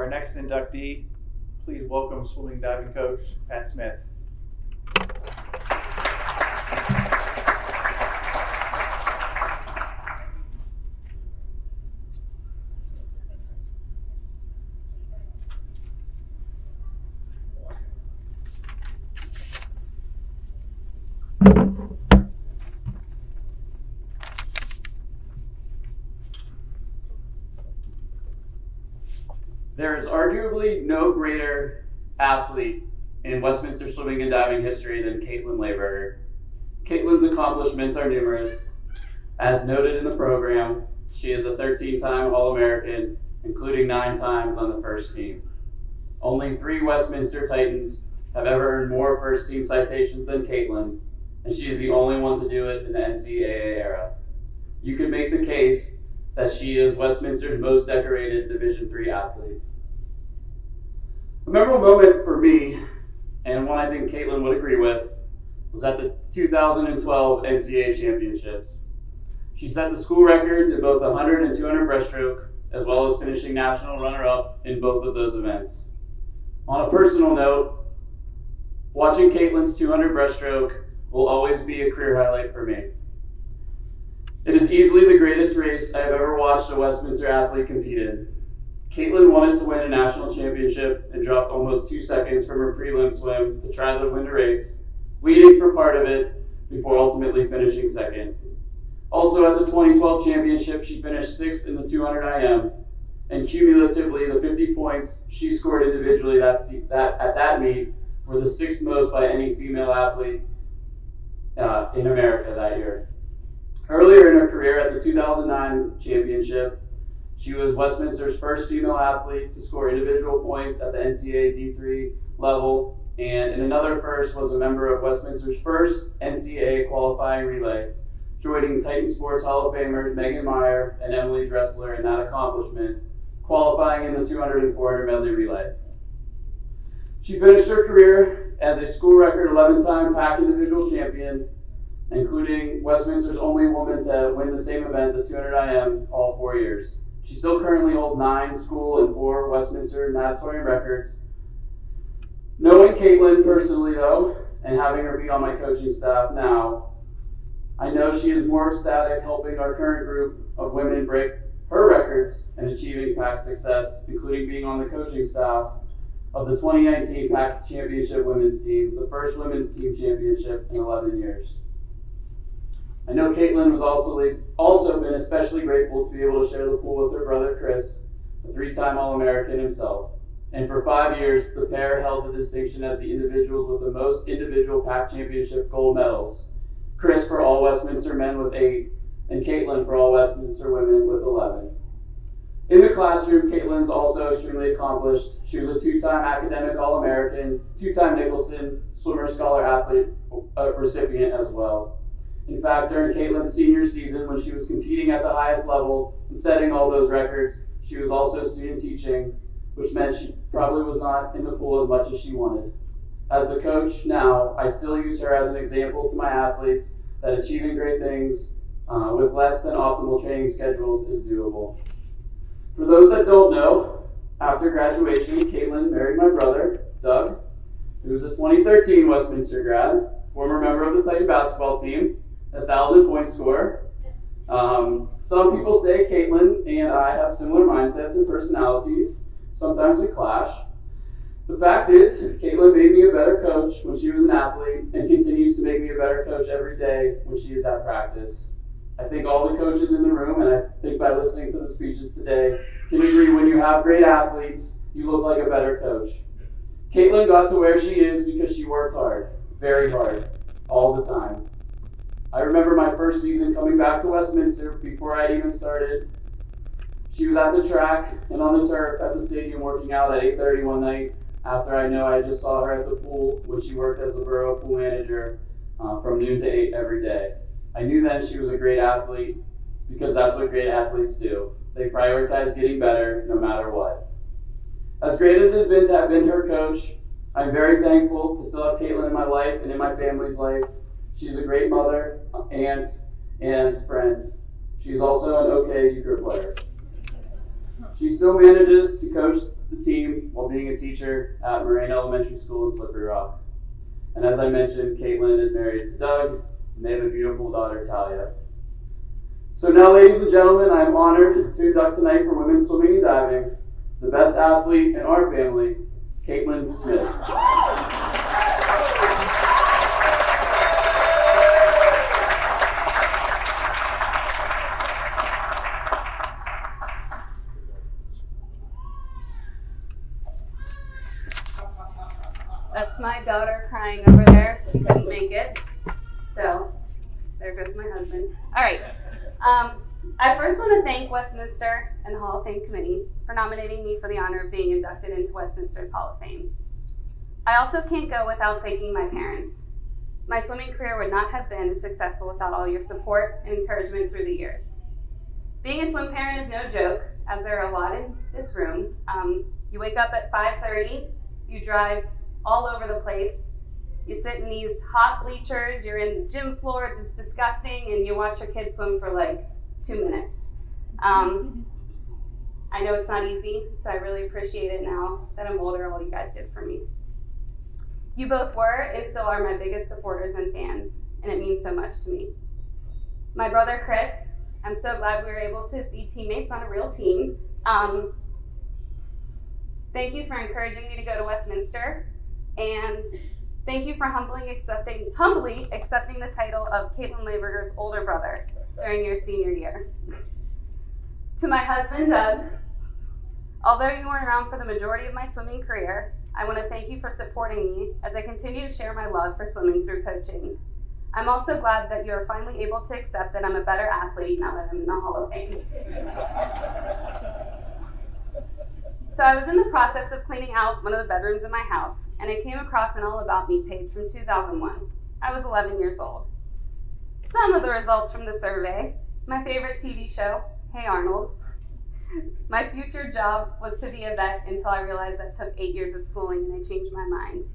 our next inductee, please welcome swimming diving coach, PAC Smith. There is arguably no greater athlete in Westminster swimming and diving history than Caitlin Lehberger. Caitlin's accomplishments are numerous. As noted in the program, she is a 13-time All-American, including 9 times on the first team. Only 3 Westminster Titans have ever earned more first team citations than Caitlin, and she is the only one to do it in the NCAA era. You could make the case that she is Westminster's most decorated Division III athlete. A memorable moment for me, and one I think Caitlin would agree with, was at the 2012 NCAA Championships. She set the school records in both the 100 and 200 breaststroke, as well as finishing national runner-up in both of those events. On a personal note, watching Caitlin's 200 breaststroke will always be a career highlight for me. It is easily the greatest race I have ever watched a Westminster athlete compete in. Caitlin wanted to win a national championship and dropped almost 2 seconds from her prelim swim to try to win the race, leading for part of it before ultimately finishing second. Also at the 2012 championship, she finished 6th in the 200 IM, and cumulatively the 50 points she scored individually at that meet were the 6th most by any female athlete in America that year. Earlier in her career at the 2009 championship, she was Westminster's first female athlete to score individual points at the NCAA D3 level, and in another first was a member of Westminster's first NCAA qualifying relay, joining Titan Sports Hall of Famers Megan Meyer and Emily Dressler in that accomplishment, qualifying in the 200 and 400 medley relay. She finished her career as a school record 11-time PAC individual champion, including Westminster's only woman to win the same event, the 200 IM, all 4 years. She still currently holds 9 school and 4 Westminster Natatorium records. Knowing Caitlin personally, though, and having her be on my coaching staff now, I know she is more ecstatic helping our current group of women break her records and achieving PAC success, including being on the coaching staff of the 2019 PAC Championship women's team, the first women's team championship in 11 years. I know Caitlin was also been especially grateful to be able to share the pool with her brother Chris, a 3-time All-American himself. And for 5 years, the pair held the distinction as the individuals with the most individual PAC Championship gold medals. Chris for all Westminster men with 8, and Caitlin for all Westminster women with 11. In the classroom, Caitlin's also extremely accomplished. She was a 2-time academic All-American, 2-time Nicholson Swimmer Scholar-Athlete recipient as well. In fact, during Caitlin's senior season, when she was competing at the highest level and setting all those records, she was also student teaching, which meant she probably was not in the pool as much as she wanted. As the coach now, I still use her as an example to my athletes that achieving great things with less than optimal training schedules is doable. For those that don't know, after graduation, Caitlin married my brother, Doug, who was a 2013 Westminster grad, former member of the Titan basketball team, 1,000-point scorer. Some people say Caitlin and I have similar mindsets and personalities. Sometimes we clash. The fact is, Caitlin made me a better coach when she was an athlete and continues to make me a better coach every day when she is at practice. I think all the coaches in the room, and I think by listening to the speeches today, can agree when you have great athletes, you look like a better coach. Caitlin got to where she is because she worked hard, very hard, all the time. I remember my first season coming back to Westminster before I even started. She was at the track and on the turf at the stadium working out at 8:30 one night after I know I just saw her at the pool when she worked as the borough pool manager from noon to 8 every day. I knew then she was a great athlete because that's what great athletes do. They prioritize getting better no matter what. As great as it's been to have been her coach, I'm very thankful to still have Caitlin in my life and in my family's life. She's a great mother, aunt, and friend. She's also an okay euchre player. She still manages to coach the team while being a teacher at Moraine Elementary School in Slippery Rock. And as I mentioned, Caitlin is married to Doug, and they have a beautiful daughter, Talia. So now, ladies and gentlemen, I am honored to induct tonight for women's swimming and diving, the best athlete in our family, Nicholson Smith. That's my daughter crying over there. She couldn't make it. So, there goes my husband. All right. I first want to thank Westminster and the Hall of Fame Committee for nominating me for the honor of being inducted into Westminster's Hall of Fame. I also can't go without thanking my parents. My swimming career would not have been as successful without all your support and encouragement through the years. Being a swim parent is no joke, as there are a lot in this room. You wake up at 5:30, you drive all over the place, you sit in these hot bleachers, you're in gym floors, it's disgusting, and you watch your kids swim for like 2 minutes. I know it's not easy, so I really appreciate it now that I'm older, all you guys did for me. You both were and still are my biggest supporters and fans, and it means so much to me. My brother Chris, I'm so glad we were able to be teammates on a real team. Thank you for encouraging me to go to Westminster, and thank you for humbly accepting the title of Caitlin Lehberger's older brother during your senior year. To my husband, Doug, although you weren't around for the majority of my swimming career, I want to thank you for supporting me as I continue to share my love for swimming through coaching. I'm also glad that you're finally able to accept that I'm a better athlete now that I'm in the Hall of Fame. So I was in the process of cleaning out one of the bedrooms in my house, and I came across an All About Me page from 2001. I was 11 years old. Some of the results from the survey: my favorite TV show, Hey Arnold. My future job was to be a vet until I realized that took 8 years of schooling and I changed my mind.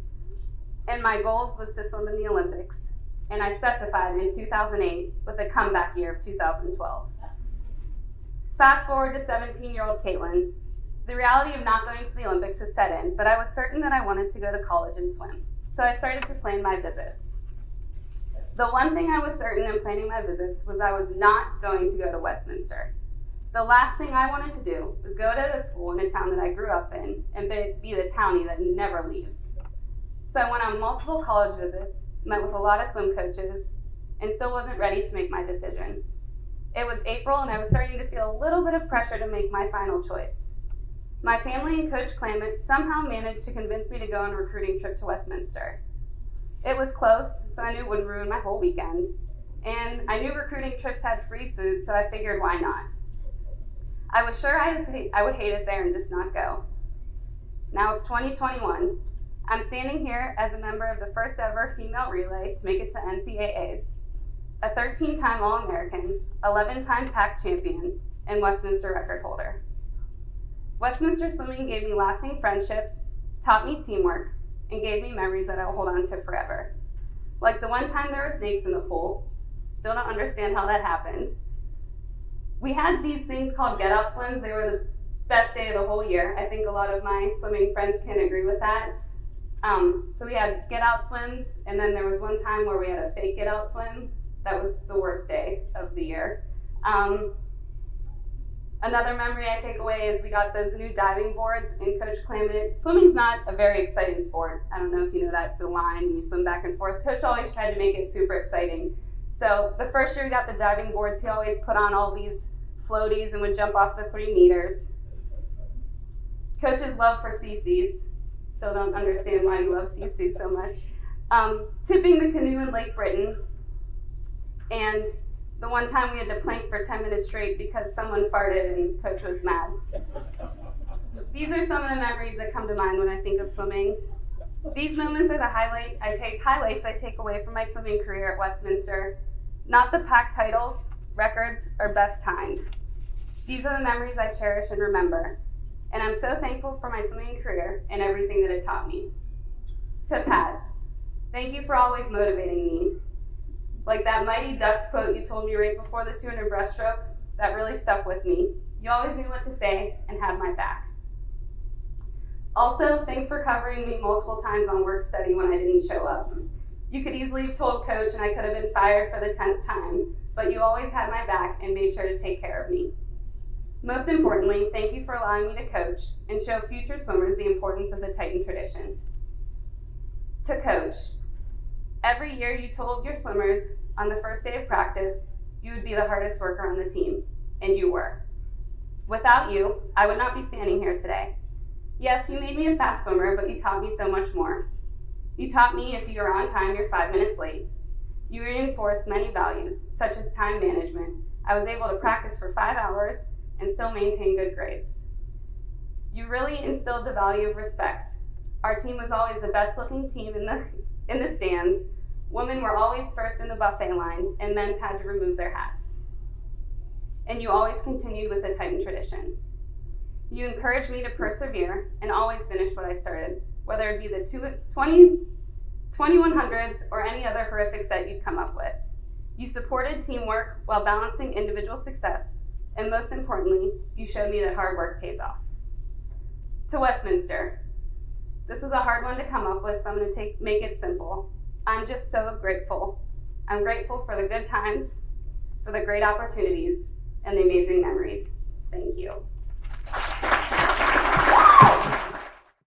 And my goals was to swim in the Olympics, and I specified in 2008 with a comeback year of 2012. Fast forward to 17-year-old Caitlin. The reality of not going to the Olympics has set in, but I was certain that I wanted to go to college and swim. So I started to plan my visits. The one thing I was certain in planning my visits was I was not going to go to Westminster. The last thing I wanted to do was go to the school in a town that I grew up in and be the townie that never leaves. So I went on multiple college visits, met with a lot of swim coaches, and still wasn't ready to make my decision. It was April and I was starting to feel a little bit of pressure to make my final choice. My family and Coach Clamant somehow managed to convince me to go on a recruiting trip to Westminster. It was close, so I knew it wouldn't ruin my whole weekend. And I knew recruiting trips had free food, so I figured why not. I was sure I would hate it there and just not go. Now it's 2021. I'm standing here as a member of the first ever female relay to make it to NCAAs, a 13-time All-American, 11-time PAC champion, and Westminster record holder. Westminster swimming gave me lasting friendships, taught me teamwork, and gave me memories that I will hold on to forever. Like the one time there were snakes in the pool. Still don't understand how that happened. We had these things called get-out swims. They were the best day of the whole year. I think a lot of my swimming friends can agree with that. So we had get-out swims, and then there was one time where we had a fake get-out swim. That was the worst day of the year. Another memory I take away is we got those new diving boards in Coach Clamant. Swimming's not a very exciting sport. I don't know if you know that, the line, you swim back and forth. Coach always tried to make it super exciting. So the first year we got the diving boards, he always put on all these floaties and would jump off the 3 meters. Coach's love for CCs. Still don't understand why he loves CC so much. Tipping the canoe in Lake Britain. And the one time we had to plank for 10 minutes straight because someone farted and Coach was mad. These are some of the memories that come to mind when I think of swimming. These moments are the highlights I take away from my swimming career at Westminster. Not the PAC titles, records, or best times. These are the memories I cherish and remember. And I'm so thankful for my swimming career and everything that it taught me. To Pat, thank you for always motivating me. Like that Mighty Ducks quote you told me right before the 200 breaststroke, that really stuck with me. You always knew what to say and had my back. Also, thanks for covering me multiple times on work study when I didn't show up. You could easily have told coach and I could have been fired for the 10th time, but you always had my back and made sure to take care of me. Most importantly, thank you for allowing me to coach and show future swimmers the importance of the Titan tradition. To coach, every year you told your swimmers on the first day of practice you would be the hardest worker on the team, and you were. Without you, I would not be standing here today. Yes, you made me a fast swimmer, but you taught me so much more. You taught me if you are on time, you're 5 minutes late. You reinforced many values, such as time management. I was able to practice for 5 hours and still maintain good grades. You really instilled the value of respect. Our team was always the best looking team in the stands. Women were always first in the buffet line, and men's had to remove their hats. And you always continued with the Titan tradition. You encouraged me to persevere and always finish what I started, whether it be the 2100s or any other horrific set you'd come up with. You supported teamwork while balancing individual success, and most importantly, you showed me that hard work pays off. To Westminster, this was a hard one to come up with, so I'm going to make it simple. I'm just so grateful. I'm grateful for the good times, for the great opportunities, and the amazing memories. Thank you.